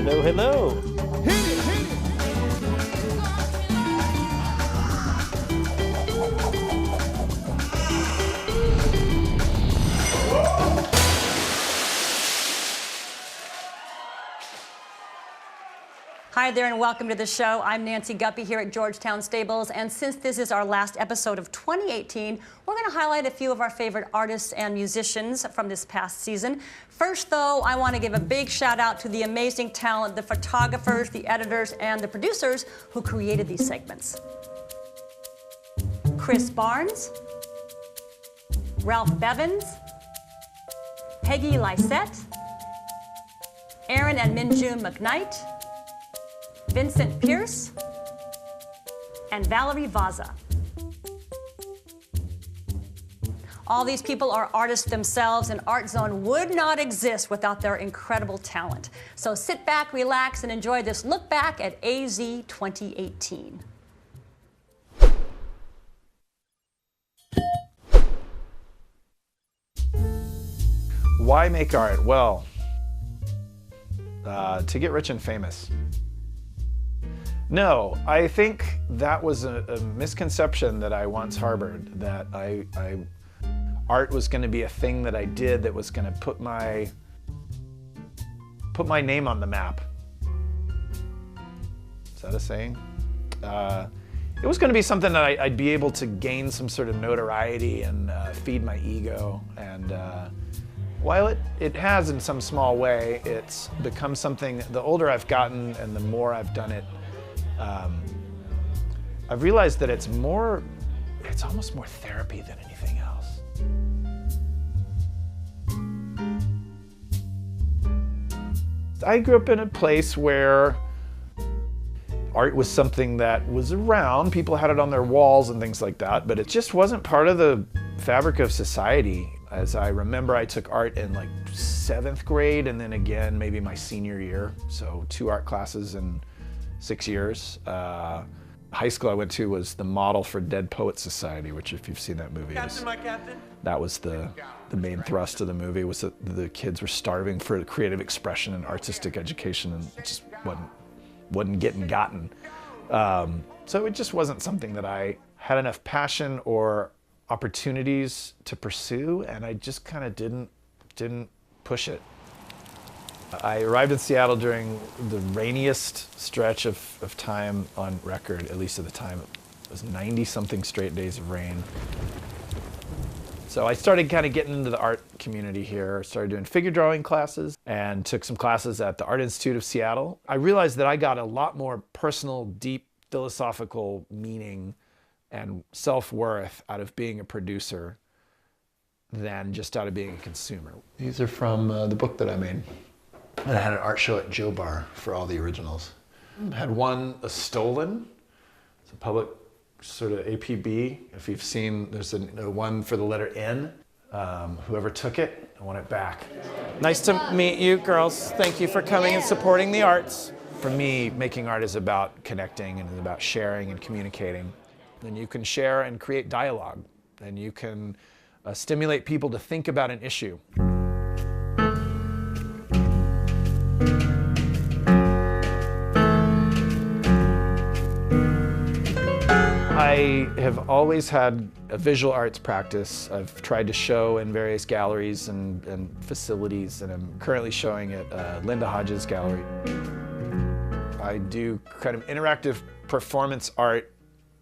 Hello, hello. Hi there and welcome to the show. I'm Nancy Guppy here at Georgetown Stables, and since this is our last episode of 2018, we're going to highlight a few of our favorite artists and musicians from this past season. First, though, I want to give a big shout out to the amazing talent, the photographers, the editors, and the producers who created these segments. Chris Barnes, Ralph Bevins, Peggy Lysette, Aaron and Minjun McKnight, Vincent Pierce, and Valerie Vaza. All these people are artists themselves, and Art Zone would not exist without their incredible talent. So sit back, relax, and enjoy this look back at AZ 2018. Why make art? Well, to get rich and famous. No, I think that was a misconception that I once harbored, that art was going to be a thing that I did that was going to put my name on the map. Is that a saying? It was going to be something that I'd be able to gain some sort of notoriety and feed my ego. And while it has in some small way, it's become something, the older I've gotten and the more I've done it, I've realized that it's almost more therapy than anything else. I grew up in a place where art was something that was around, people had it on their walls and things like that, but it just wasn't part of the fabric of society. As I remember, I took art in like 7th grade and then again maybe my senior year, so 2 art classes in 6 years. High school I went to was the model for Dead Poets Society, which if you've seen that movie, that was the main thrust of the movie, was that the kids were starving for creative expression and artistic education, and it just wasn't getting gotten. So it just wasn't something that I had enough passion or opportunities to pursue, and I just kind of didn't push it. I arrived in Seattle during the rainiest stretch of time on record, at least at the time. It was 90-something straight days of rain. So I started kind of getting into the art community here, started doing figure drawing classes, and took some classes at the Art Institute of Seattle. I realized that I got a lot more personal, deep, philosophical meaning and self-worth out of being a producer than just out of being a consumer. These are from the book that I made. And I had an art show at Joe Bar for all the originals. I had one stolen. It's a public sort of APB. If you've seen, there's a one for the letter N. Whoever took it, I want it back. Nice to meet you, girls. Thank you for coming and supporting the arts. For me, making art is about connecting and about sharing and communicating. And you can share and create dialogue. And you can stimulate people to think about an issue. I have always had a visual arts practice. I've tried to show in various galleries and facilities, and I'm currently showing at Linda Hodges Gallery. I do kind of interactive performance art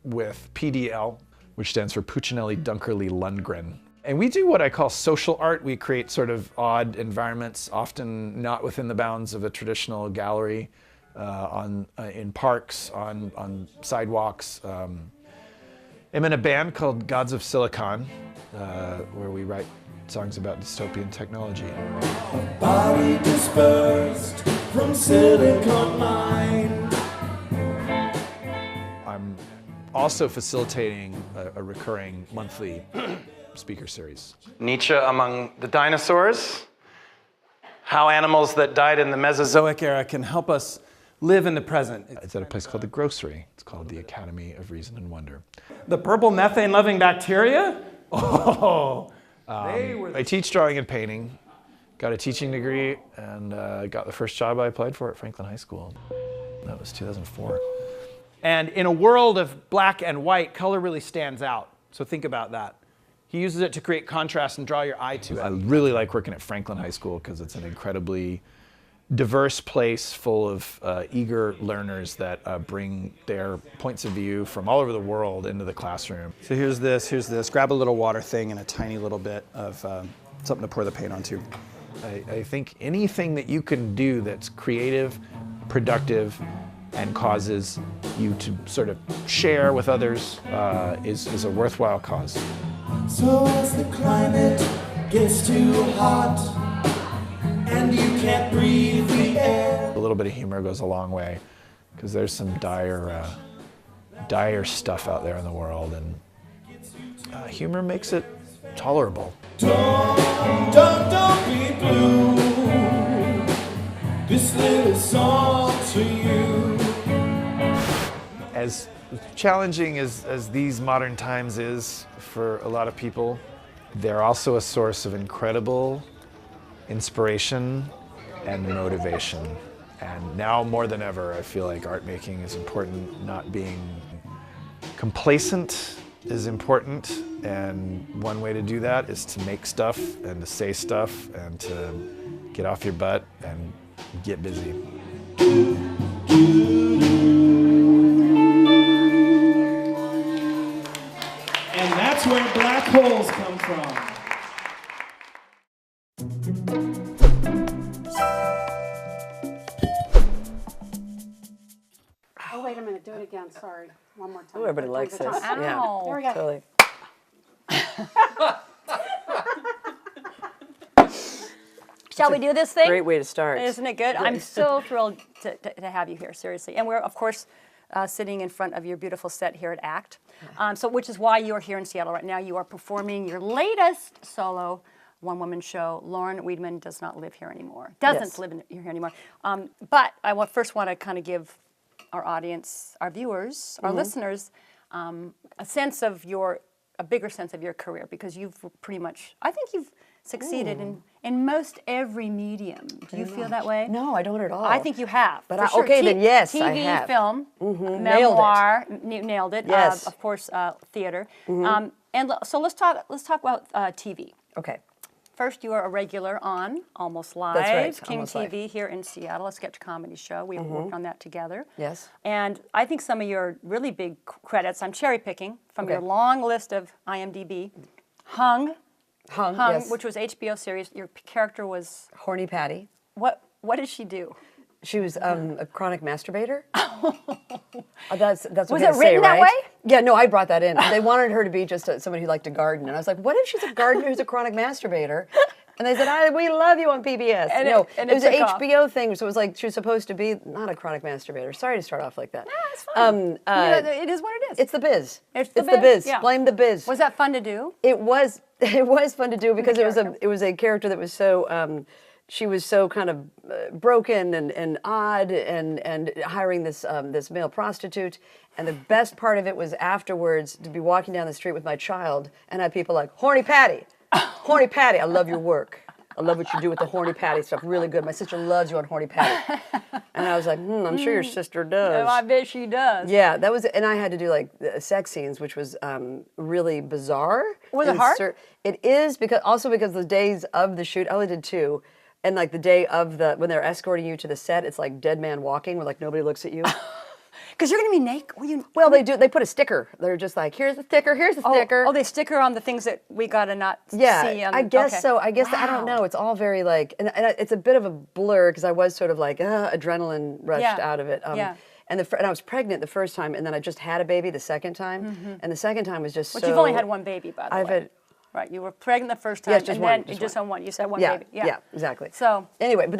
with PDL, which stands for Puccinelli Dunkerley Lundgren. And we do what I call social art. We create sort of odd environments, often not within the bounds of a traditional gallery, in parks, on sidewalks. I'm in a band called Gods of Silicon, where we write songs about dystopian technology. A body dispersed from silicon mind. I'm also facilitating a recurring monthly speaker series. Nietzsche among the dinosaurs. How animals that died in the Mesozoic era can help us live in the present. It's at a place called The Grocery. It's called the Academy of Reason and Wonder. The purple methane-loving bacteria? I teach drawing and painting, got a teaching degree and got the first job I applied for at Franklin High School. That was 2004. And in a world of black and white, color really stands out. So think about that. He uses it to create contrast and draw your eye to I it. really like working at Franklin High School because it's an incredibly diverse place full of eager learners that bring their points of view from all over the world into the classroom. So here's this. Grab a little water thing and a tiny little bit of something to pour the paint onto. I think anything that you can do that's creative, productive, and causes you to sort of share with others is a worthwhile cause. So as the climate gets too hot and you can't breathe the air. A little bit of humor goes a long way because there's some dire stuff out there in the world, and humor makes it tolerable. Don't be blue. This little song's for you. As challenging as these modern times is for a lot of people, they're also a source of incredible inspiration and motivation. And now more than ever, I feel like art making is important. Not being complacent is important, and one way to do that is to make stuff and to say stuff and to get off your butt and get busy. And that's where black holes come from. Oh, wait a minute, do it again, sorry. One more time. Oh, everybody likes this. Yeah, Ow. There we go. totally. Shall we do this thing? Great way to start. Isn't it good? I'm so thrilled to have you here, seriously. And we're, of course, sitting in front of your beautiful set here at ACT, which is why you're here in Seattle right now. You are performing your latest solo one-woman show. Lauren Weedman does not live here anymore. Doesn't live here anymore. But I first want to kind of give our audience, our viewers, our listeners, a bigger sense of your career, because you've pretty much, I think you've succeeded in most every medium. Do you feel that way? No, I don't at all. I think you have. But for I- sure. okay, then yes, I TV, have. film, Nailed memoir, nailed it. Yes. Of course, theater. So let's talk about TV. Okay. First, you are a regular on Almost Live, That's right, King Almost TV here in Seattle, a sketch comedy show. We worked on that together. Yes. And I think some of your really big credits, I'm cherry picking from your long list of IMDb. Hung, Yes. which was HBO series. Your character was, Horny Patty. what did she do? She was a chronic masturbator. That's Was okay it to say, written that right? way? Yeah, no, I brought that in. They wanted her to be just somebody who liked to garden, and I was like, what if she's a gardener who's a chronic masturbator? And they said, we love you on PBS. And no, it it was an took off. HBO thing, so it was like she was supposed to be not a chronic masturbator. Sorry to start off like that. It's fine. It is what it is. It's the biz. It's the biz, yeah. Blame the biz. Was that fun to do? It was fun to do because character. it was a character that was so she was so kind of broken and odd and hiring this this male prostitute, and the best part of it was afterwards to be walking down the street with my child and have people like, Horny Patty, Horny Patty, I love your work. I love what you do with the Horny Patty stuff. Really good. My sister loves you on Horny Patty. And I was like, I'm sure your sister does. Oh, I bet she does. Yeah, that was, and I had to do like sex scenes, which was really bizarre. Was it hard? It is because the days of the shoot, I only did 2, and like the day of when they're escorting you to the set, it's like dead man walking, where like nobody looks at you. Because you're going to be naked. Well, they do. They put a sticker. They're just like, here's the sticker. Here's the sticker. Oh, they sticker on the things that we gotta not Yeah, see. I guess okay. so. I guess I don't Wow. know. It's all very like, and it's a bit of a blur because I was sort of like adrenaline rushed out of it. Yeah. And I was pregnant the first time, and then I just had a baby the second time, and the second time was just. But so, you've only had one baby, by the I've way. had. Right, you were pregnant the first time, Yes, just and one, then just just one. on one. You said one Yeah, baby. yeah, exactly. So anyway, but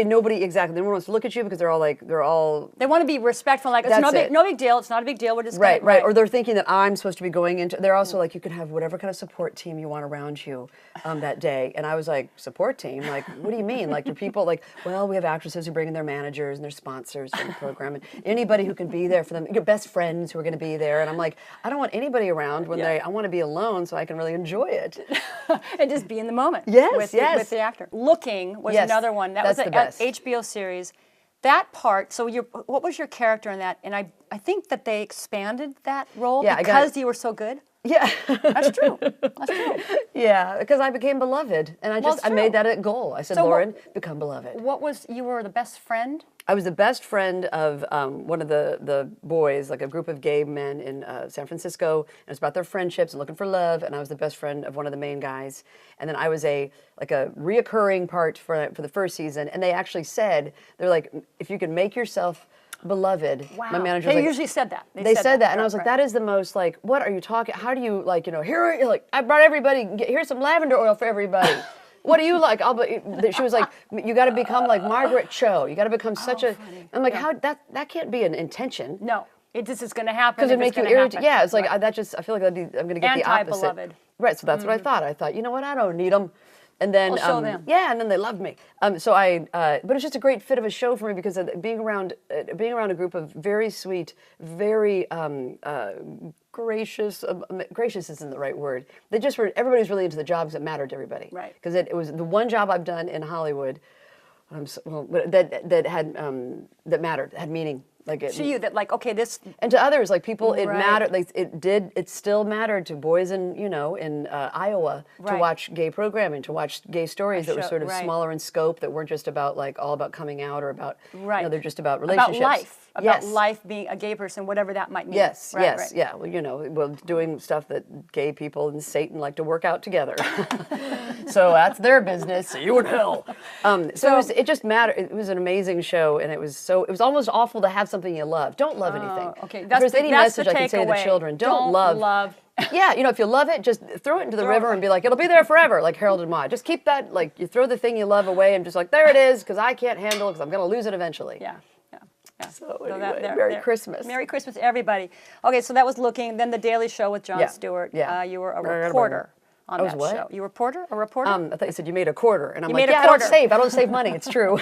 nobody exactly. They don't want to look at you because they're all. they want to be respectful, like it's That's no big, it. no big deal. It's not a big deal. We're just Right, gonna, right. Or they're thinking that I'm supposed to be going into. They're also like, you can have whatever kind of support team you want around you that day. And I was like, support team? Like, what do you mean? Like, do people like? Well, we have actresses who bring in their managers and their sponsors for the program, and anybody who can be there for them. Your best friends who are going to be there. And I'm like, I don't want anybody around when I want to be alone so I can really enjoy it. And just be in the moment. Yes, with yes. with the actor. Looking was Yes, another one. That that's was the a best. HBO series. That part, so what was your character in that? And I think that they expanded that role Yeah, because you were so good. Yeah. That's true. That's true. Yeah, because I became beloved, and I it's made true. that a goal. I said, So Lauren, become beloved. You were the best friend? I was the best friend of one of the boys, like a group of gay men in San Francisco. And it was about their friendships and looking for love. And I was the best friend of one of the main guys. And then I was a reoccurring part for the first season. And they actually said, they're like, if you can make yourself beloved. Wow. My manager They was like, usually said that. They said that, and I Right, was like, right. that is the most like, what are you talking? How do you like, here, like, I brought everybody. Here's some lavender oil for everybody. What do you like? She was like, you got to become like Margaret Cho. You got to become such a. Funny. I'm like, how that can't be an intention. No, it just is going to happen. Because it if make it's you gonna irritated. happen. Yeah, it's like Right. I feel like I'm going to get the opposite. Anti-beloved. Right. So that's what I thought. I thought, you know what? I don't need them. And then, Well, show them. yeah, and then they loved me. But it's just a great fit of a show for me because being around a group of very sweet, very gracious. Gracious isn't the right word. Everybody was really into the jobs that mattered to everybody. Right. Because it was the one job I've done in Hollywood, that mattered, had meaning. Like To you, that like, okay, this. And to others, like people, it Right. mattered. Like it still mattered to boys in Iowa to Right. watch gay programming, to watch gay stories that were sort of right. smaller in scope, that weren't just about all about coming out or about Right. they're just about relationships, About life. About Yes. life being a gay person, whatever that might mean. Yes, Right, yes, right. yeah. Well, doing stuff that gay people and Satan like to work out together. So that's their business. See you in hell. It just mattered. It was an amazing show, and it was almost awful to have something you love. Don't love anything. Okay, If that's there's the, any that's message the I can say to the takeaway. children, don't love. Yeah, if you love it, just throw it into the river and be like, it'll be there forever, like Harold and Maude. Just keep that, like, you throw the thing you love away and just like, there it is, because I can't handle it, because I'm going to lose it eventually. Yeah. So anyway, Merry Christmas. Merry Christmas, everybody. Okay, so that was Looking. Then The Daily Show with Jon Yeah, Stewart. yeah. You were a reporter on I was that what? show. You were a reporter? I thought you said you made a quarter, and I'm You like, made a yeah, quarter. I don't save money. It's true.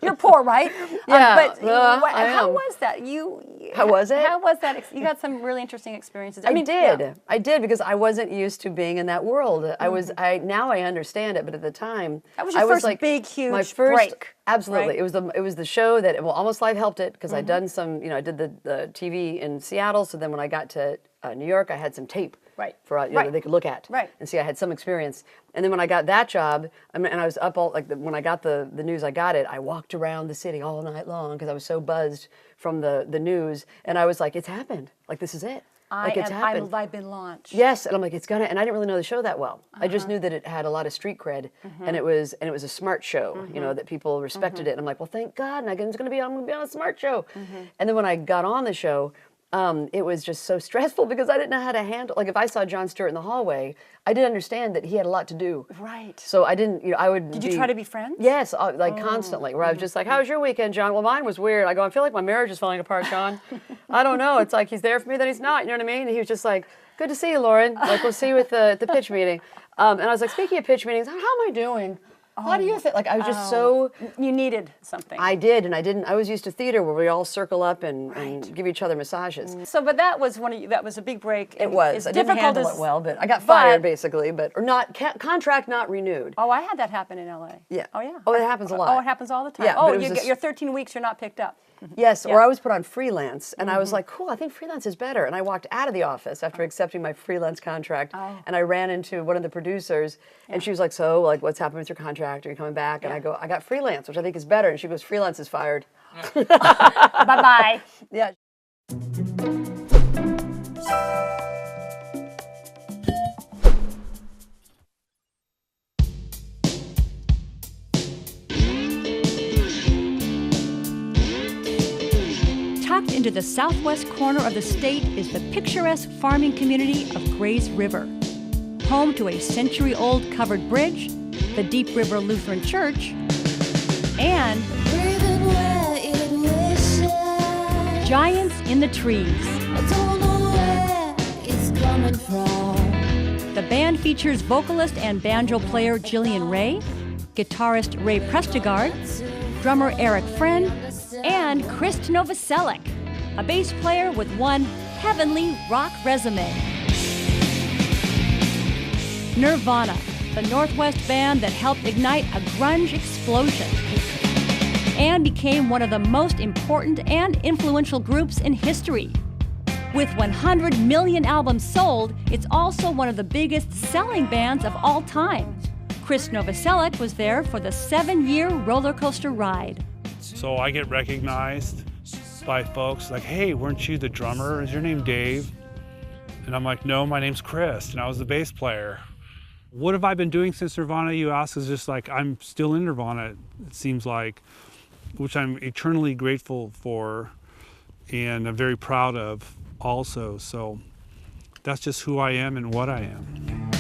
You're poor, right? Yeah, I how am. was that? How was it? How was that? You had some really interesting experiences. I did. Yeah. I did because I wasn't used to being in that world. Now I understand it, but at the time That was your I was first like, big, huge my first, break, Absolutely, right? it was the show that Almost Live helped it because I'd done some. I did the TV in Seattle. So then when I got to New York, I had some tape. Right. For Right. that they could look at. Right. And see, I had some experience. And then when I got that job, and I was up when I got the news, I got it. I walked around the city all night long because I was so buzzed from the news, and I was like, it's happened. Like this is it. It's happened. I've been launched. Yes, and I'm like, it's gonna. And I didn't really know the show that well. I just knew that it had a lot of street cred, and it was a smart show. That people respected it. And I'm like, well, thank God. And I'm gonna be on a smart show. And then when I got on the show. It was just so stressful because I didn't know how to handle. Like if I saw Jon Stewart in the hallway, I didn't understand that he had a lot to do. Right. So I didn't. I would. Did you try to be friends? Yes, constantly. Where I was just like, "How was your weekend, John?" Well, mine was weird. I go, "I feel like my marriage is falling apart, John." I don't know. It's like he's there for me, then he's not. You know what I mean? And he was just like, "Good to see you, Lauren. Like we'll see you at the pitch meeting." And I was like, "Speaking of pitch meetings, how am I doing? How do you think?" Like I was just so. You needed something. I did, and I didn't. I was used to theater where we all circle up and give each other massages. So, but that was that was a big break. It was. It's I didn't difficult handle as it well, but I got fired basically, or not contract not renewed. Oh, I had that happen in LA. Yeah. Oh, yeah. Oh, it happens a lot. Oh, it happens all the time. Yeah, oh, but it was your 13 weeks, you're not picked up. Yes, Yeah. or I was put on freelance, and I was like, cool, I think freelance is better. And I walked out of the office after accepting my freelance contract, and I ran into one of the producers, and she was like, so, like, what's happening with your contract? Are you coming back? And I go, I got freelance, which I think is better. And she goes, freelance is fired. Bye-bye. Yeah. Tucked into the southwest corner of the state is the picturesque farming community of Grays River. Home to a century-old covered bridge, the Deep River Lutheran Church, and giants in the trees. The band features vocalist and banjo player Jillian Ray, guitarist Ray Prestigard, drummer Eric Friend, and Chris Novoselic, a bass player with one heavenly rock resume. Nirvana, the Northwest band that helped ignite a grunge explosion and became one of the most important and influential groups in history. With 100 million albums sold, it's also one of the biggest selling bands of all time. Chris Novoselic was there for the 7-year roller coaster ride. So I get recognized by folks like, hey, weren't you the drummer? Is your name Dave? And I'm like, no, my name's Chris, and I was the bass player. What have I been doing since Nirvana, you ask? Is just like, I'm still in Nirvana, it seems like, which I'm eternally grateful for and I'm very proud of also. So that's just who I am and what I am.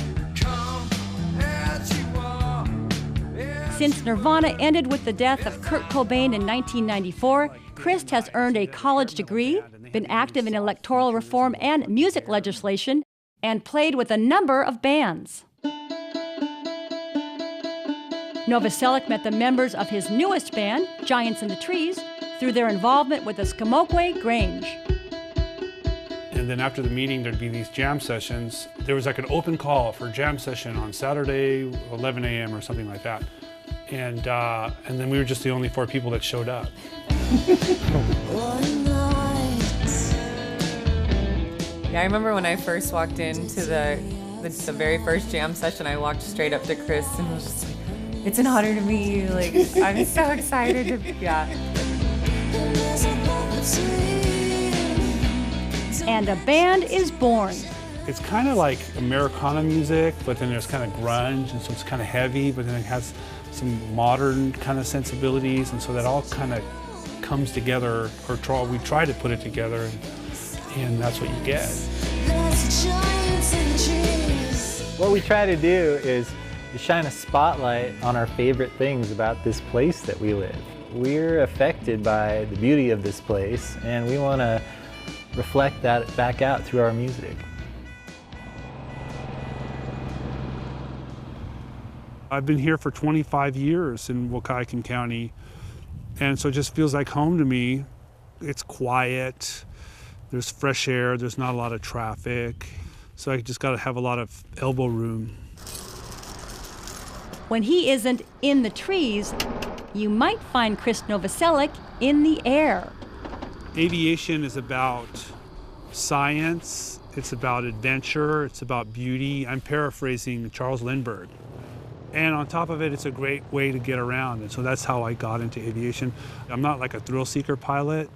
Since Nirvana ended with the death of Kurt Cobain in 1994, Chris has earned a college degree, been active in electoral reform and music legislation, and played with a number of bands. Novoselic met the members of his newest band, Giants in the Trees, through their involvement with the Skamokwe Grange. And then after the meeting, there'd be these jam sessions. There was like an open call for jam session on Saturday, 11 a.m. or something like that. And then we were just the only 4 people that showed up. Yeah, I remember when I first walked into the very first jam session, I walked straight up to Chris and was just like, it's an honor to meet you. Like, I'm so excited to, yeah. And a band is born. It's kind of like Americana music, but then there's kind of grunge, and so it's kind of heavy, but then it has some modern kind of sensibilities, and so that all kind of comes together, or we try to put it together, and that's what you get. What we try to do is shine a spotlight on our favorite things about this place that we live. We're affected by the beauty of this place, and we want to reflect that back out through our music. I've been here for 25 years in Wahkiakum County, and so it just feels like home to me. It's quiet, there's fresh air, there's not a lot of traffic, so I just got to have a lot of elbow room. When he isn't in the trees, you might find Chris Novoselic in the air. Aviation is about science, it's about adventure, it's about beauty. I'm paraphrasing Charles Lindbergh. And on top of it, it's a great way to get around. And so that's how I got into aviation. I'm not like a thrill seeker pilot.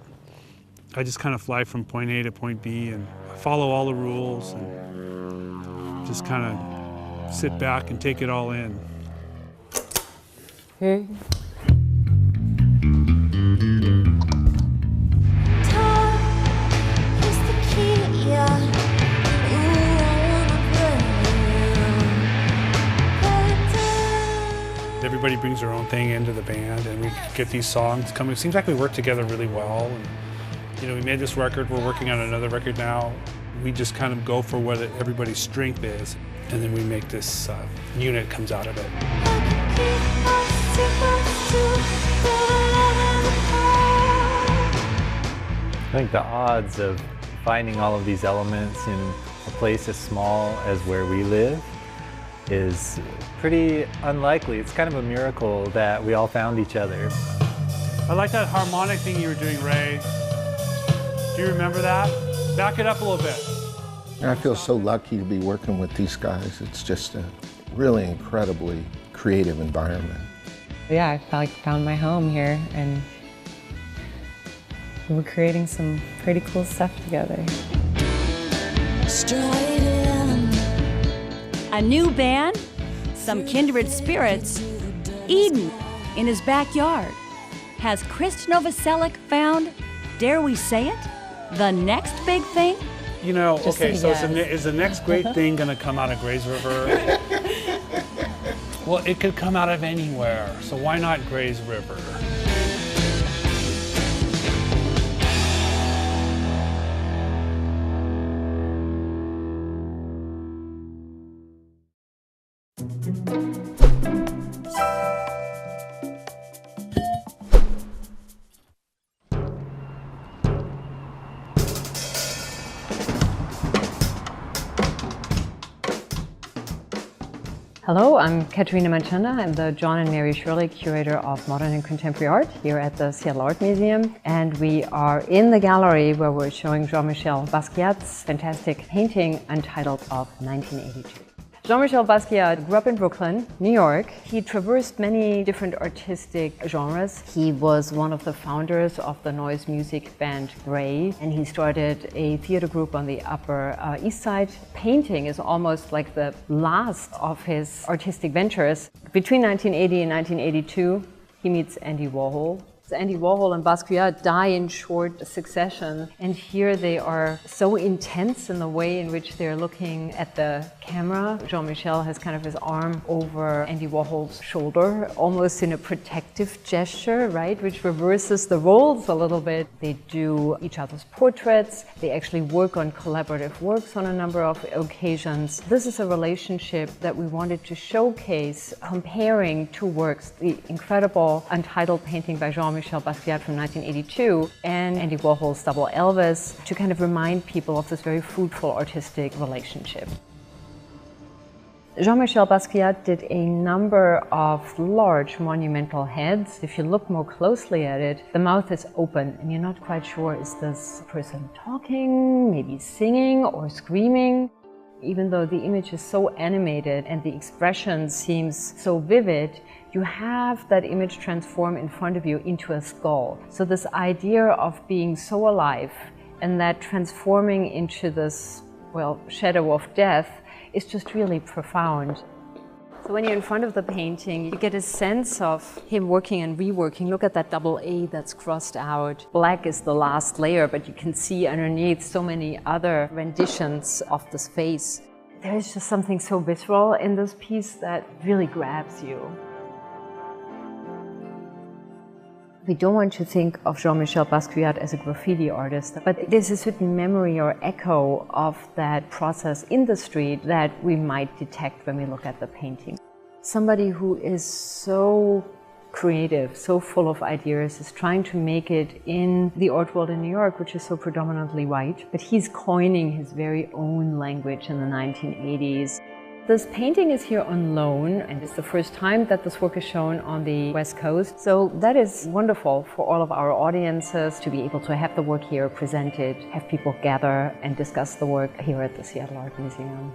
I just kind of fly from point A to point B and follow all the rules and just kind of sit back and take it all in. Hey. Everybody brings their own thing into the band, and we get these songs coming. It seems like we work together really well. And, you know, we made this record. We're working on another record now. We just kind of go for what everybody's strength is, and then we make this unit comes out of it. I think the odds of finding all of these elements in a place as small as where we live is pretty unlikely. It's kind of a miracle that we all found each other. I like that harmonic thing you were doing, Ray. Do you remember that? Back it up a little bit. And I feel so lucky to be working with these guys. It's just a really incredibly creative environment. Yeah, I felt like I found my home here, and we're creating some pretty cool stuff together. A new band, some kindred spirits, Eden in his backyard. Has Chris Novoselic found, dare we say it, the next big thing? You know, Just okay, so yes. is the next great thing going to come out of Grays River? Well, it could come out of anywhere, so why not Grays River? Hello, I'm Katerina Manchanda. I'm the John and Mary Shirley Curator of Modern and Contemporary Art here at the Seattle Art Museum. And we are in the gallery where we're showing Jean-Michel Basquiat's fantastic painting entitled Of 1982. Jean-Michel Basquiat grew up in Brooklyn, New York. He traversed many different artistic genres. He was one of the founders of the noise music band Grey, and he started a theater group on the Upper East Side. Painting is almost like the last of his artistic ventures. Between 1980 and 1982, he meets Andy Warhol. Andy Warhol and Basquiat die in short succession, and here they are so intense in the way in which they're looking at the camera. Jean-Michel has kind of his arm over Andy Warhol's shoulder, almost in a protective gesture, right, which reverses the roles a little bit. They do each other's portraits. They actually work on collaborative works on a number of occasions. This is a relationship that we wanted to showcase, comparing two works, the incredible Untitled painting by Jean-Michel Basquiat from 1982 and Andy Warhol's Double Elvis, to kind of remind people of this very fruitful artistic relationship. Jean-Michel Basquiat did a number of large monumental heads. If you look more closely at it, the mouth is open and you're not quite sure, is this person talking, maybe singing or screaming? Even though the image is so animated and the expression seems so vivid, you have that image transform in front of you into a skull. So this idea of being so alive and that transforming into this, well, shadow of death is just really profound. So when you're in front of the painting, you get a sense of him working and reworking. Look at that double A that's crossed out. Black is the last layer, but you can see underneath so many other renditions of this face. There is just something so visceral in this piece that really grabs you. We don't want to think of Jean-Michel Basquiat as a graffiti artist, but there's a certain memory or echo of that process in the street that we might detect when we look at the painting. Somebody who is so creative, so full of ideas, is trying to make it in the art world in New York, which is so predominantly white, but he's coining his very own language in the 1980s. This painting is here on loan, and it's the first time that this work is shown on the West Coast. So that is wonderful for all of our audiences to be able to have the work here presented, have people gather and discuss the work here at the Seattle Art Museum.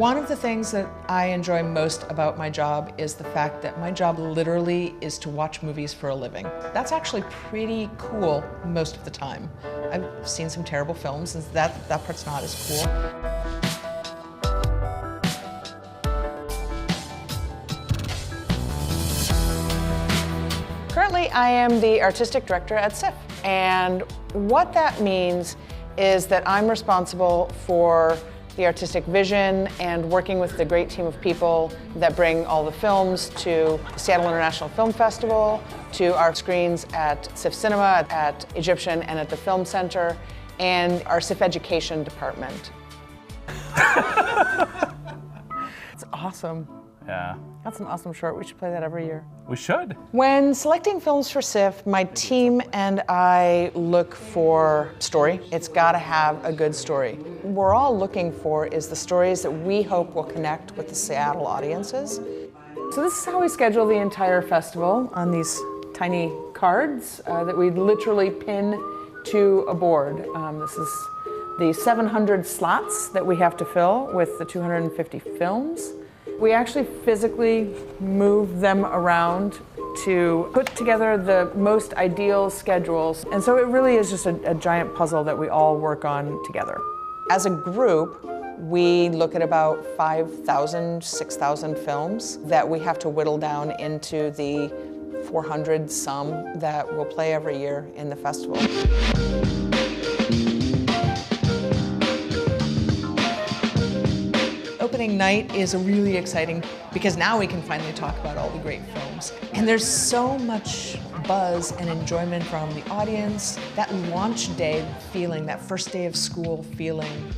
One of the things that I enjoy most about my job is the fact that my job literally is to watch movies for a living. That's actually pretty cool most of the time. I've seen some terrible films, and that part's not as cool. Currently, I am the artistic director at SIFF, and what that means is that I'm responsible for the artistic vision and working with the great team of people that bring all the films to the Seattle International Film Festival, to our screens at SIFF Cinema, at Egyptian, and at the Film Center, and our SIFF Education department. It's awesome. Yeah. That's an awesome short. We should play that every year. We should. When selecting films for SIFF, my team and I look for story. It's got to have a good story. What we're all looking for is the stories that we hope will connect with the Seattle audiences. So this is how we schedule the entire festival on these tiny cards that we literally pin to a board. This is the 700 slots that we have to fill with the 250 films. We actually physically move them around to put together the most ideal schedules. And so it really is just a giant puzzle that we all work on together. As a group, we look at about 5,000, 6,000 films that we have to whittle down into the 400 some that we'll play every year in the festival. Opening night is really exciting because now we can finally talk about all the great films. And there's so much buzz and enjoyment from the audience. That launch day feeling, that first day of school feeling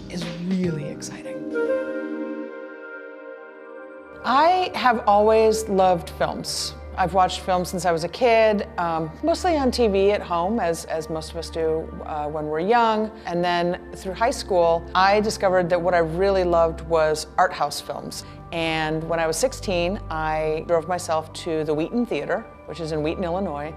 is really exciting. I have always loved films. I've watched films since I was a kid, mostly on TV at home, as most of us do when we're young. And then through high school, I discovered that what I really loved was art house films. And when I was 16, I drove myself to the Wheaton Theater, which is in Wheaton, Illinois,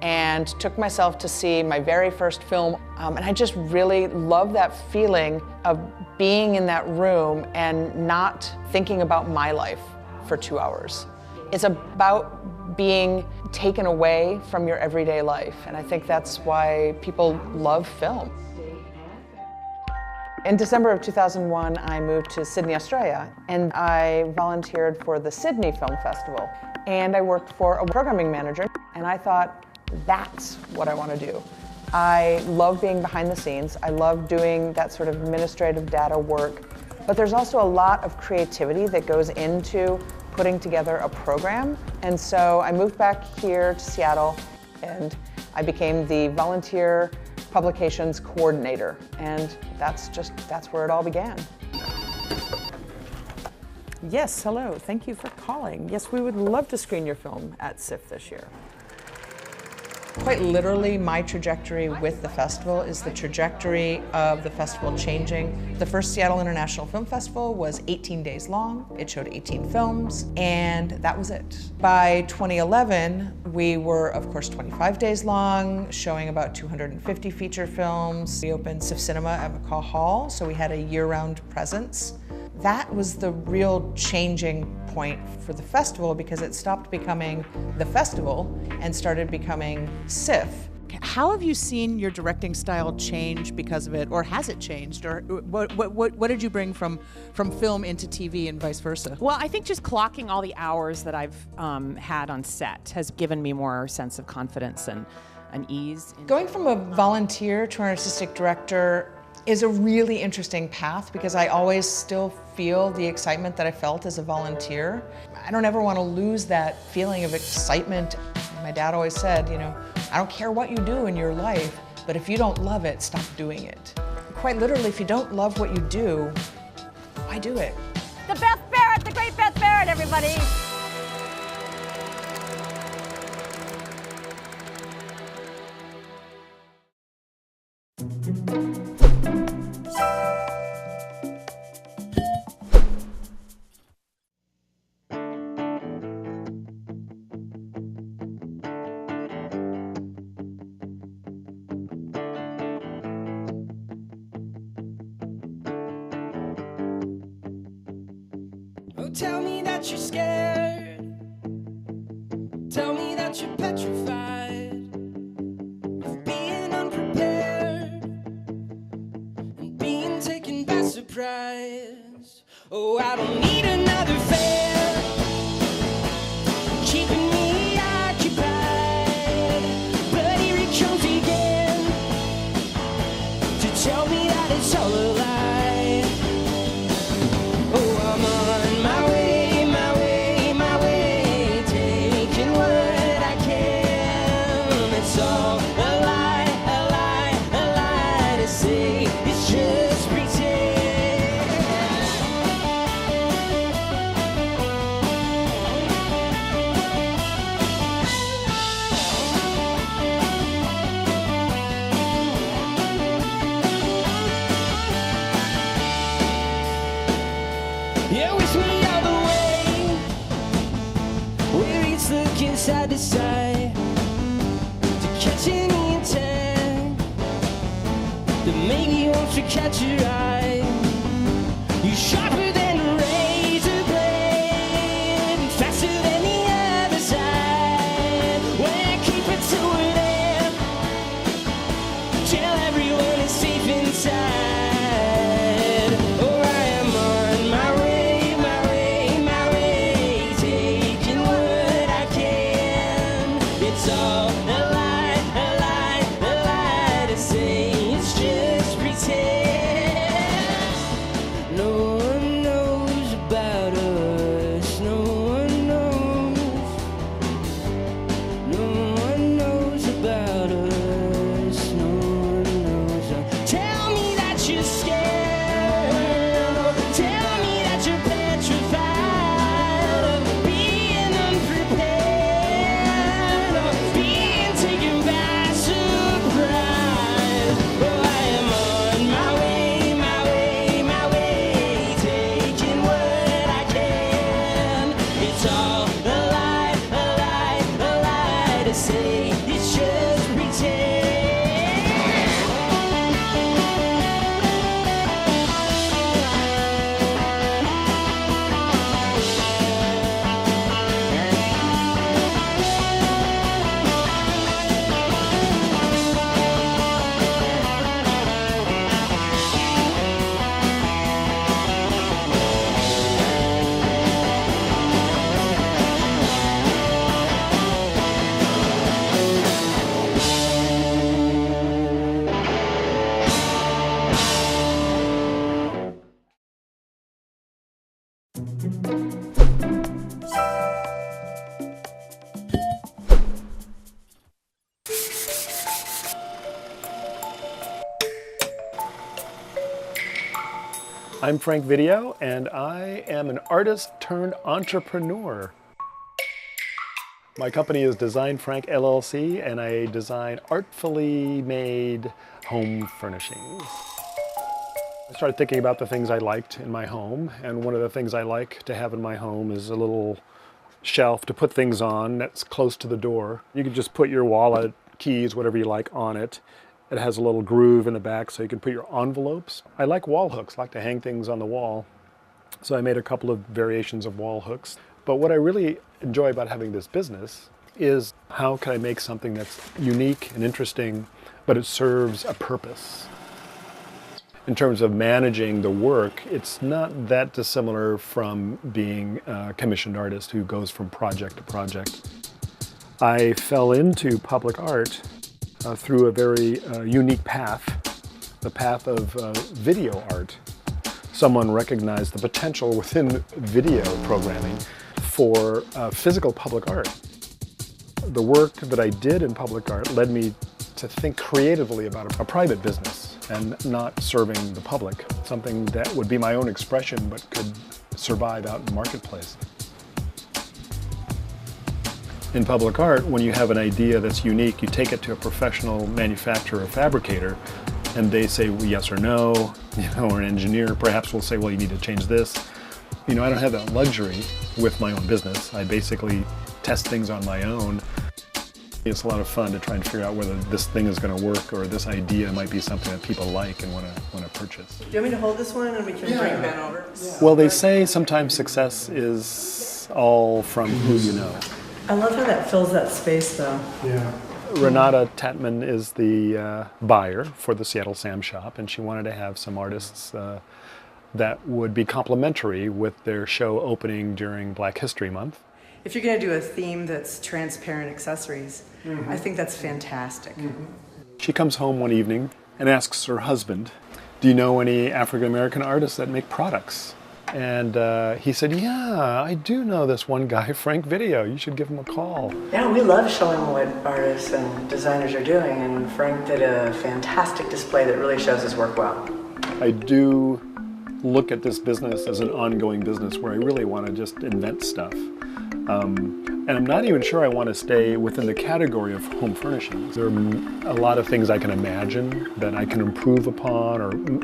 and took myself to see my very first film. And I just really love that feeling of being in that room and not thinking about my life for 2 hours. It's about being taken away from your everyday life, and I think that's why people love film. In December of 2001, I moved to Sydney, Australia, and I volunteered for the Sydney Film Festival. And I worked for a programming manager, and I thought, that's what I want to do. I love being behind the scenes. I love doing that sort of administrative data work, but there's also a lot of creativity that goes into putting together a program. And so I moved back here to Seattle and I became the volunteer publications coordinator. And that's where it all began. Yes, hello, thank you for calling. Yes, we would love to screen your film at SIFF this year. Quite literally, my trajectory with the festival is the trajectory of the festival changing. The first Seattle International Film Festival was 18 days long. It showed 18 films, and that was it. By 2011, we were, of course, 25 days long, showing about 250 feature films. We opened SIFF Cinema at McCaw Hall, so we had a year-round presence. That was the real changing point for the festival because it stopped becoming the festival and started becoming SIFF. How have you seen your directing style change because of it, or has it changed? Or what did you bring from film into TV and vice versa? Well, I think just clocking all the hours that I've had on set has given me more sense of confidence and ease. Going from a volunteer to an artistic director is a really interesting path because I always still feel the excitement that I felt as a volunteer. I don't ever want to lose that feeling of excitement. My dad always said, you know, I don't care what you do in your life, but if you don't love it, stop doing it. Quite literally, if you don't love what you do, why do it? The Beth Barrett, the great Beth Barrett, everybody. Tell me that you're scared. Tell me that you're petrified of being unprepared and being taken by surprise. Oh, I don't need another fair keeping me occupied. But here it comes again to tell me that it's all a lie. Oh, I'm on my way, my way, my way, taking what I can. It's all a lie, a lie, a lie to say it's just pretend. Yeah, with me all the way, where it's looking side to side to catch any intent that maybe wants to catch your eye. You're sharper than a razor blade and faster than the other side. Well, keep it to it and tell everyone it's safe inside. Oh, I am on my way, my way, my way, taking what I can. It's all a lie, a lie, a lie to say it's just pretend. No one knows about us, no one knows. No one knows about us, no one knows. Tell me that you're scared, tell me that you're petrified of being unprepared, of being taken by surprise. Oh, I am on my way, my way, my way, taking what I can. It's all a lie, a lie, a lie to say it's just pretend. I'm Frank Video, and I am an artist turned entrepreneur. My company is Design Frank LLC, and I design artfully made home furnishings. I started thinking about the things I liked in my home, and one of the things I like to have in my home is a little shelf to put things on that's close to the door. You can just put your wallet, keys, whatever you like on it. It has a little groove in the back so you can put your envelopes. I like wall hooks, I like to hang things on the wall. So I made a couple of variations of wall hooks. But what I really enjoy about having this business is how can I make something that's unique and interesting, but it serves a purpose. In terms of managing the work, it's not that dissimilar from being a commissioned artist who goes from project to project. I fell into public art through a very unique path, the path of video art. Someone recognized the potential within video programming for physical public art. The work that I did in public art led me to think creatively about a private business and not serving the public, something that would be my own expression but could survive out in the marketplace. In public art, when you have an idea that's unique, you take it to a professional manufacturer or fabricator, and they say yes or no, or an engineer perhaps will say, well, you need to change this. I don't have that luxury with my own business. I basically test things on my own. It's a lot of fun to try and figure out whether this thing is going to work or this idea might be something that people like and want to purchase. Do you want me to hold this one and we can bring Ben over? Well, they say sometimes success is all from who you know. I love how that fills that space, though. Yeah. Renata Tatman is the buyer for the Seattle Sam Shop, and she wanted to have some artists that would be complementary with their show opening during Black History Month. If you're going to do a theme that's transparent accessories, I think that's fantastic. She comes home one evening and asks her husband, "Do you know any African American artists that make products?" And he said, "Yeah, I do know this one guy, Frank Video. You should give him a call." Yeah, we love showing what artists and designers are doing, and Frank did a fantastic display that really shows his work well. I do look at this business as an ongoing business where I really want to just invent stuff. And I'm not even sure I want to stay within the category of home furnishings. There are a lot of things I can imagine that I can improve upon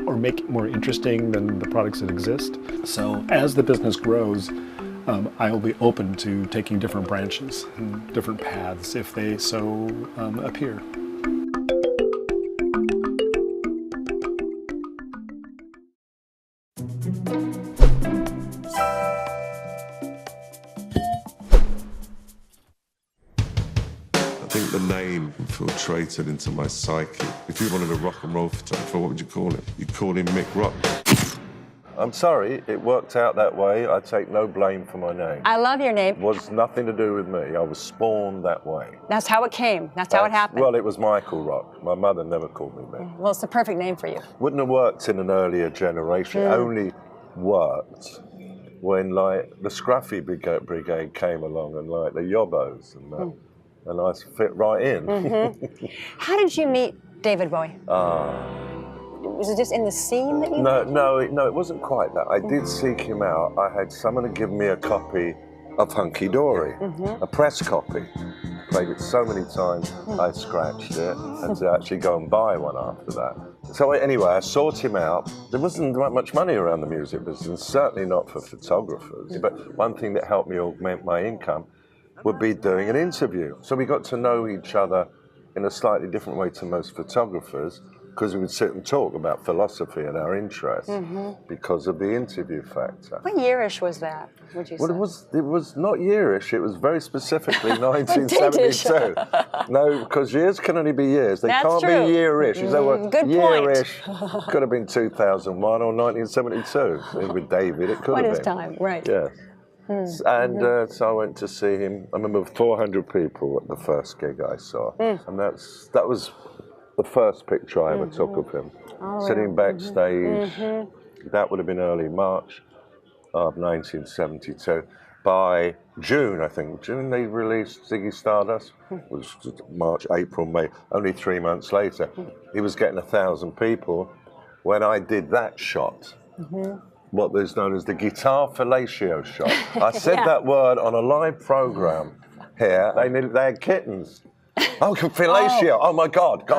or make more interesting than the products that exist. So as the business grows, I'll be open to taking different branches and different paths if they so appear. I think the name infiltrated into my psyche. If you wanted a rock and roll photographer, what would you call him? You'd call him Mick Rock. I'm sorry, it worked out that way. I take no blame for my name. I love your name. It was nothing to do with me. I was spawned that way. That's how it came. That's how it happened. Well, it was Michael Rock. My mother never called me Mick. Well, it's the perfect name for you. Wouldn't have worked in an earlier generation. It only worked when, like, the Scruffy Brigade came along and, like, the Yobbos and that. And I fit right in. How did you meet David Bowie? Was it just in the scene that you No, it wasn't quite that. I did seek him out. I had someone to give me a copy of Hunky Dory, a press copy. Played it so many times, I scratched it, and to actually go and buy one after that. So anyway, I sought him out. There wasn't that much money around the music business, certainly not for photographers. But one thing that helped me augment my income would be doing an interview. So we got to know each other in a slightly different way to most photographers, because we would sit and talk about philosophy and our interests because of the interview factor. What yearish was that, would you say? Well, it was not yearish, it was very specifically 1972. No, because years can only be years. They can't be yearish. Is that what? Good yearish could have been 2001 or 1972. With David, it could have been. What is time, right. Yes. And so I went to see him. I remember 400 people at the first gig I saw. And that was the first picture I ever took of him. Sitting backstage. That would have been early March of 1972. By June, I think, they released Ziggy Stardust. It was March, April, May, only 3 months later. He was getting 1,000 people when I did that shot. What is known as the guitar fellatio shot. I said that word on a live program here. They had kittens. Oh, fellatio. Oh my God.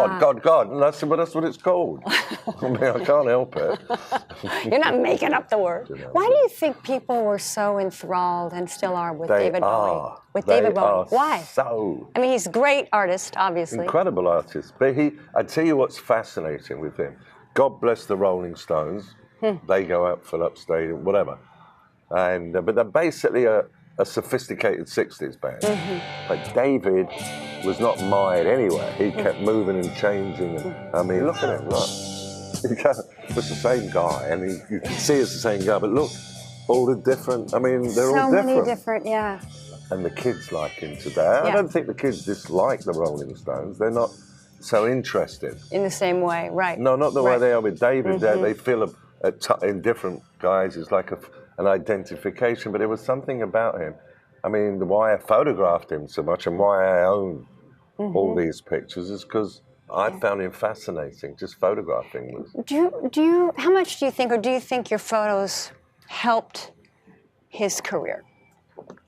And I said, well, that's what it's called. I mean, I can't help it. You're not making up the word. Why do you think people were so enthralled and still are with David Bowie? David Bowie. Why? I mean, he's a great artist, obviously. Incredible artist. But I tell you what's fascinating with him. God bless the Rolling Stones. They go out, fill up stadium, whatever. And but they're basically a sophisticated 60s band. But David was not mired anywhere. He kept moving and changing. And, I mean, look at him, look. It's the same guy, and you can see it's the same guy, but look, all the different, I mean, they're all different. So many different, yeah. And the kids like him today. I don't think the kids dislike the Rolling Stones. They're not so interested. In the same way, right. No, not the way they are with David. They feel in different guys, it's like an identification, but there was something about him. I mean, why I photographed him so much and why I own all these pictures is because I found him fascinating, just photographing. How much do you think, or do you think your photos helped his career?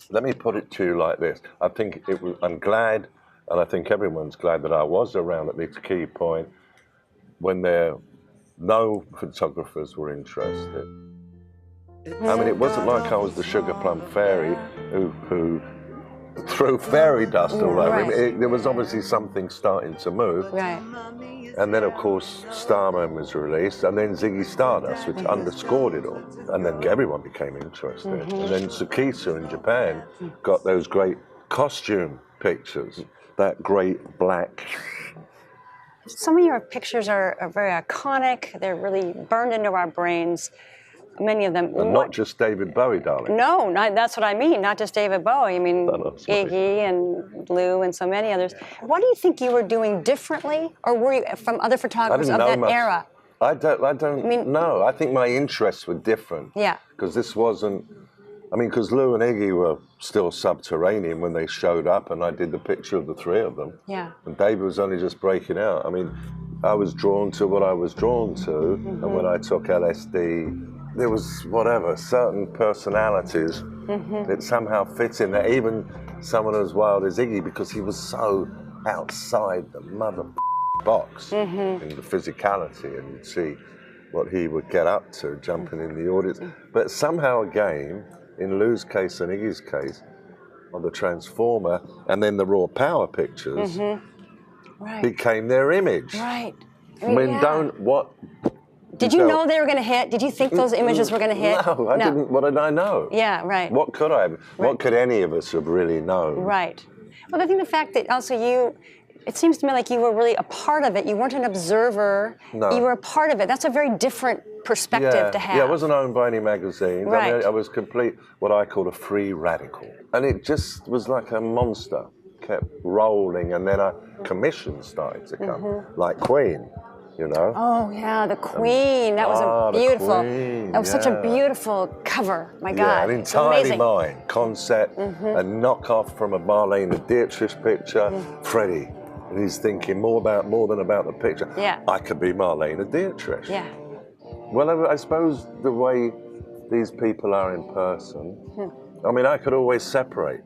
Let me put it to you like this. I think I'm glad, and I think everyone's glad that I was around at this key point when no photographers were interested. I mean, it wasn't like I was the Sugar Plum Fairy who threw fairy dust all over Right. him. There was obviously something starting to move. Right. And then, of course, Starman was released, and then Ziggy Stardust, which underscored it all. And then everyone became interested. And then Tsukisa in Japan got those great costume pictures, that great black. Some of your pictures are very iconic. They're really burned into our brains. Many of them. And not just David Bowie, darling. No, that's what I mean. Not just David Bowie. I mean, Iggy and Lou and so many others. What do you think you were doing differently, or were you from other photographers of that era? I don't know. I think my interests were different. Yeah. Because this wasn't. I mean, because Lou and Iggy were still subterranean when they showed up, and I did the picture of the three of them. Yeah. And David was only just breaking out. I mean, I was drawn to what I was drawn to, and when I took LSD, there was certain personalities that somehow fit in there. Even someone as wild as Iggy, because he was so outside the mother box in the physicality, and you'd see what he would get up to jumping in the audience. But somehow again, in Lou's case and Iggy's case, on the Transformer and then the Raw Power pictures became their image. Right. I mean, Did you know they were going to hit? Did you think those images were going to hit? No, I didn't. What did I know? Yeah, right. What could I? What could any of us have really known? Right. Well, I think the fact that also it seems to me like you were really a part of it. You weren't an observer. No. You were a part of it. That's a very different perspective to have. Yeah, I wasn't owned by any magazines. Right. I mean, I was what I call a free radical. And it just was like a monster. Kept rolling, and then commissions started to come, like Queen, you know. Oh yeah, the Queen. That was a beautiful. Queen, that was such a beautiful cover. My God. Yeah, an it's entirely amazing. mine concept, a knockoff from a Marlene Dietrich picture. Freddie, and he's thinking more than about the picture. Yeah. I could be Marlene Dietrich. Yeah. Well, I suppose the way these people are in person, I mean, I could always separate.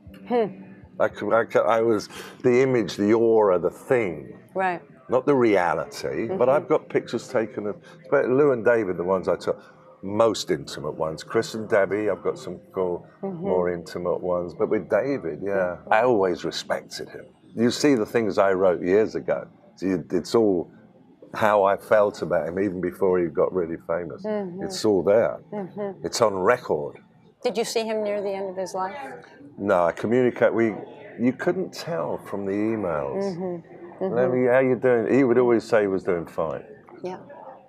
I was the image, the aura, the thing. Right. Not the reality, but I've got pictures taken of, but Lou and David, the ones I took, most intimate ones. Chris and Debbie, I've got some cool, more intimate ones. But with David, I always respected him. You see the things I wrote years ago. It's all how I felt about him, even before he got really famous. It's all there. It's on record. Did you see him near the end of his life? No, I communicate. You couldn't tell from the emails. How you doing? He would always say he was doing fine. Yeah.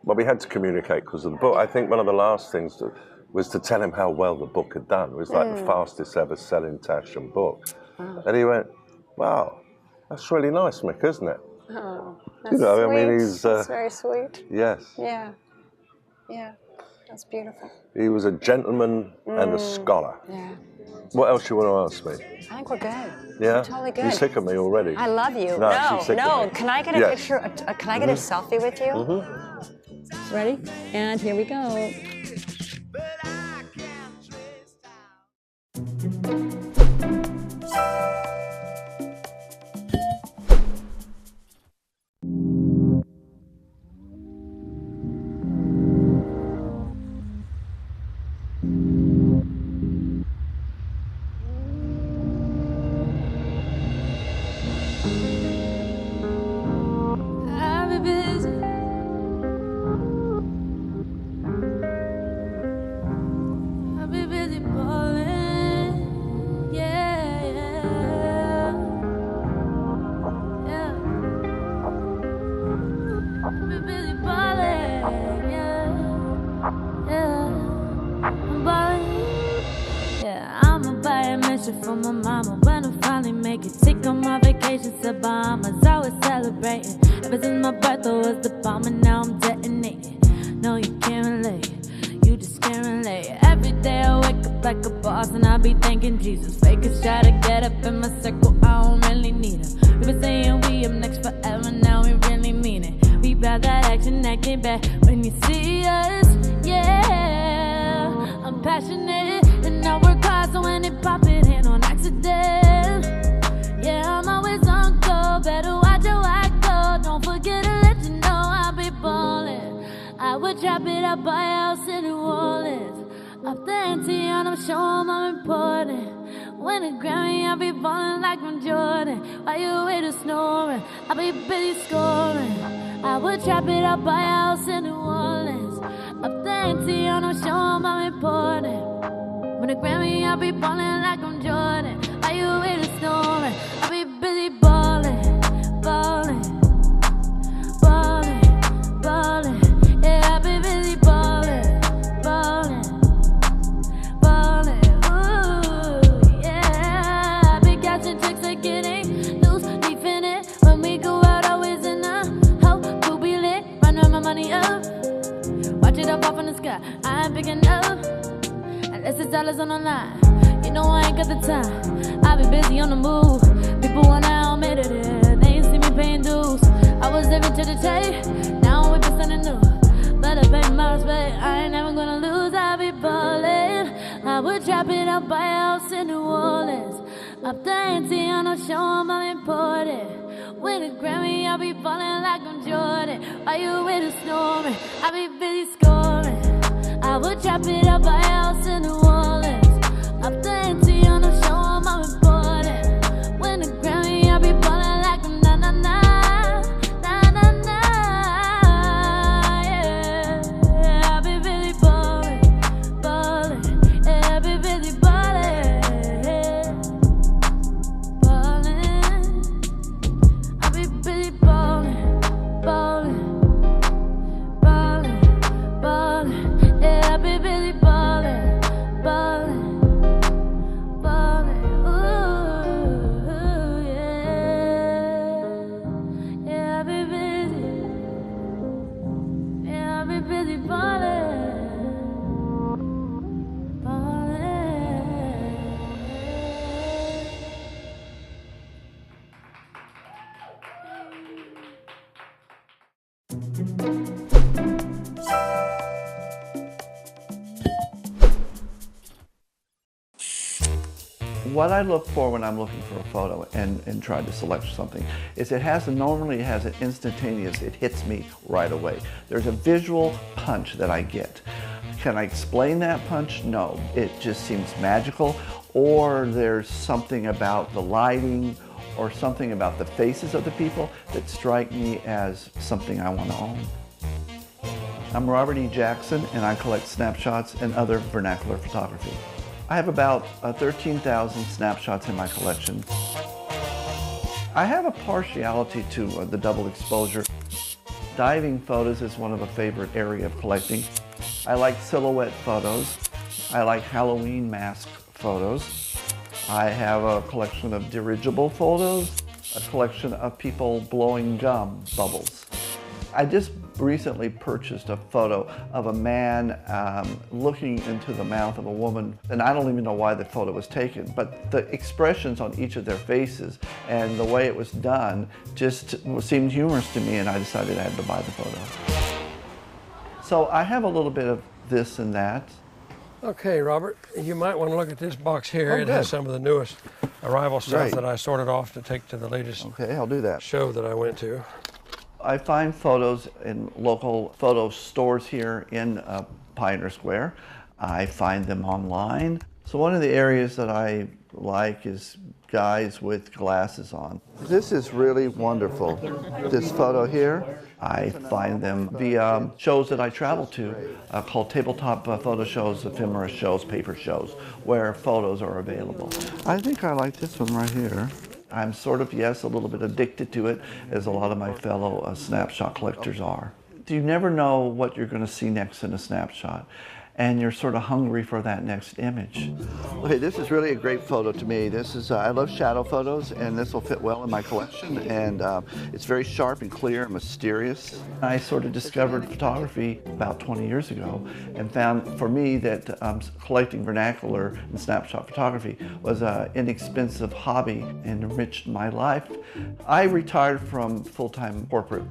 Well, we had to communicate because of the book. I think one of the last things was to tell him how well the book had done. It was like the fastest ever selling Taschen book. And he went, "Wow, that's really nice, Mick, isn't it?" Oh, that's You know, sweet. I mean, he's that's very sweet. yes. Yeah. Yeah. That's beautiful. He was a gentleman and a scholar. Yeah. What else you want to ask me? I think we're good. Yeah? We're totally good. You're sick of me already. I love you. No, she's sick of me. Can I get a Yes. picture? Can I get a selfie with you? Ready? And here we go. I'll be busy. I'll be busy balling. Yeah, yeah. Yeah. I'll be busy balling. Yeah. Yeah. I'm balling. Yeah, I'ma buy a mission for my mama when I finally make it. Take on my vacations to Bahamas, I was celebrating. Ever since my birthday was the bomb, and now I'm detonating. No, you can't relate, you just can't relate. Every day I wake up like a boss, and I be thanking Jesus. Fakers try to get up in my circle, I don't really need them. We been saying we up next forever, now we really mean it. We about that action, acting back when you see us, yeah. I'm passionate, and I work hard, so when it pop, it ain't on accident. Yeah, I'm always on go, better watch how I go. Don't forget to let you know I be ballin'. I would drop it up by house in New Orleans. Up the ante and I'm showing I'm important. When it Grammy, I be ballin' like I'm Jordan. While you wait snoring, I be busy scoring. I would trap it up by house in New Orleans. Up the ante on a show, I'm important. When it Grammy, I be ballin' like I'm Jordan. While you wait snoring, I be busy ballin', ballin', ballin', ballin'. Yeah, I be busy ballin', ballin', ballin'. Ooh, yeah. I be catching chicks that getting loose, deep in it. When we go out, always in a hoe, we'll be lit. Run my money up, watch it up off in the sky. I ain't picking up, unless it's dollars on the line. You know I ain't got the time. I be busy on the move. People wanna admit it. They ain't see me paying dues. I was living to the tape. Now I'm with something new. Better pay my respect. I ain't never gonna lose. I be ballin'. I would trap it up by house in New Orleans. Up the ante on a show, I'm important. Win a Grammy, I be ballin' like I'm Jordan. While you with a snoring, I be busy scoring. I would trap it up by house in New Orleans. Up the ante on a show, I'm important. Win a Grammy, I be ballin' like I'm na-na-na. What I look for when I'm looking for a photo and try to select something is normally it has an instantaneous, it hits me right away. There's a visual punch that I get. Can I explain that punch? No, it just seems magical, or there's something about the lighting or something about the faces of the people that strike me as something I want to own. I'm Robert E. Jackson, and I collect snapshots and other vernacular photography. I have about 13,000 snapshots in my collection. I have a partiality to the double exposure. Diving photos is one of a favorite area of collecting. I like silhouette photos. I like Halloween mask photos. I have a collection of dirigible photos, a collection of people blowing gum bubbles. I just recently purchased a photo of a man looking into the mouth of a woman, and I don't even know why the photo was taken, but the expressions on each of their faces and the way it was done just seemed humorous to me, and I decided I had to buy the photo. So I have a little bit of this and that. Okay, Robert, you might want to look at this box here. Oh, it has some of the newest arrival stuff Right. that I sorted off to take to the latest Okay, I'll do that. show that I went to. I find photos in local photo stores here in Pioneer Square. I find them online. So one of the areas that I like is guys with glasses on. This is really wonderful. This photo here, I find them via shows that I travel to called tabletop photo shows, ephemera shows, paper shows, where photos are available. I think I like this one right here. I'm sort of, yes, a little bit addicted to it, as a lot of my fellow snapshot collectors are. You never know what you're going to see next in a snapshot, and you're sort of hungry for that next image. Okay, this is really a great photo to me. This is, I love shadow photos, and this will fit well in my collection, and it's very sharp and clear and mysterious. I sort of discovered photography about 20 years ago and found for me that collecting vernacular and snapshot photography was an inexpensive hobby and enriched my life. I retired from full-time corporate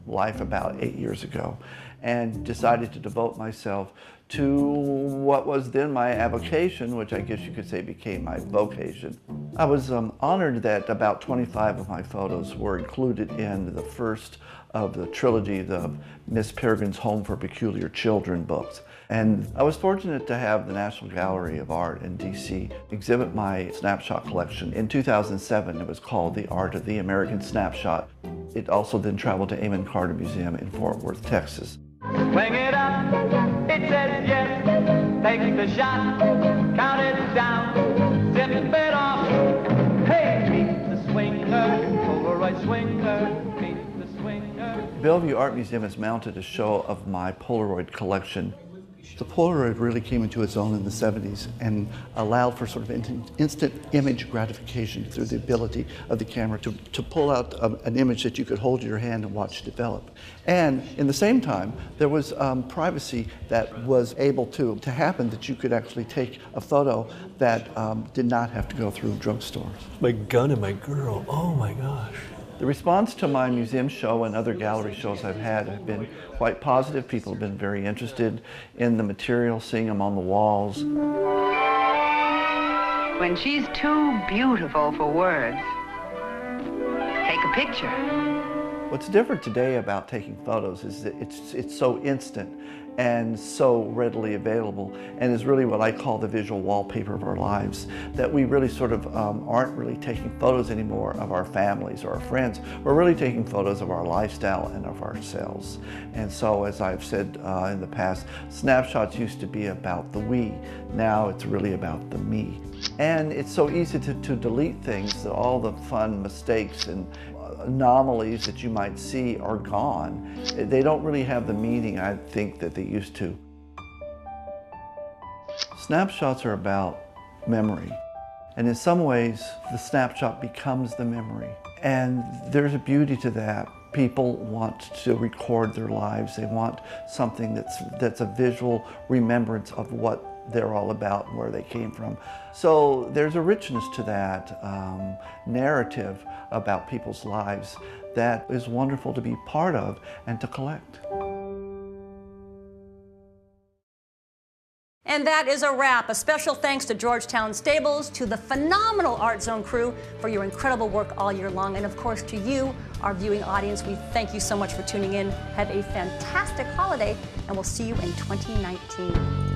life about 8 years ago and decided to devote myself to what was then my avocation, which I guess you could say became my vocation. I was honored that about 25 of my photos were included in the first of the trilogy, the Miss Peregrine's Home for Peculiar Children books. And I was fortunate to have the National Gallery of Art in DC exhibit my snapshot collection. In 2007, it was called The Art of the American Snapshot. It also then traveled to Amon Carter Museum in Fort Worth, Texas. Swing it up, it says yes, take the shot, count it down, zip it off. Hey, meet the swinger, Polaroid swinger, meet the swinger. Bellevue Art Museum has mounted a show of my Polaroid collection. The Polaroid really came into its own in the 70s and allowed for sort of instant image gratification through the ability of the camera to pull out an image that you could hold in your hand and watch develop. And in the same time, there was privacy that was able to happen, that you could actually take a photo that did not have to go through drugstores. My gun and my girl, oh my gosh. The response to my museum show and other gallery shows I've had have been quite positive. People have been very interested in the material, seeing them on the walls. When she's too beautiful for words, take a picture. What's different today about taking photos is that it's so instant and so readily available, and is really what I call the visual wallpaper of our lives, that we really sort of aren't really taking photos anymore of our families or our friends. We're really taking photos of our lifestyle and of ourselves. And so, as I've said in the past, snapshots used to be about the we. Now it's really about the me. And it's so easy to delete things, that all the fun mistakes and anomalies that you might see are gone. They don't really have the meaning, I think, that they used to. Snapshots are about memory. And in some ways, the snapshot becomes the memory. And there's a beauty to that. People want to record their lives. They want something that's a visual remembrance of what they're all about and where they came from. So there's a richness to that narrative about people's lives that is wonderful to be part of and to collect. And that is a wrap. A special thanks to Georgetown Stables, to the phenomenal Art Zone crew for your incredible work all year long, and of course to you, our viewing audience. We thank you so much for tuning in. Have a fantastic holiday, and we'll see you in 2019.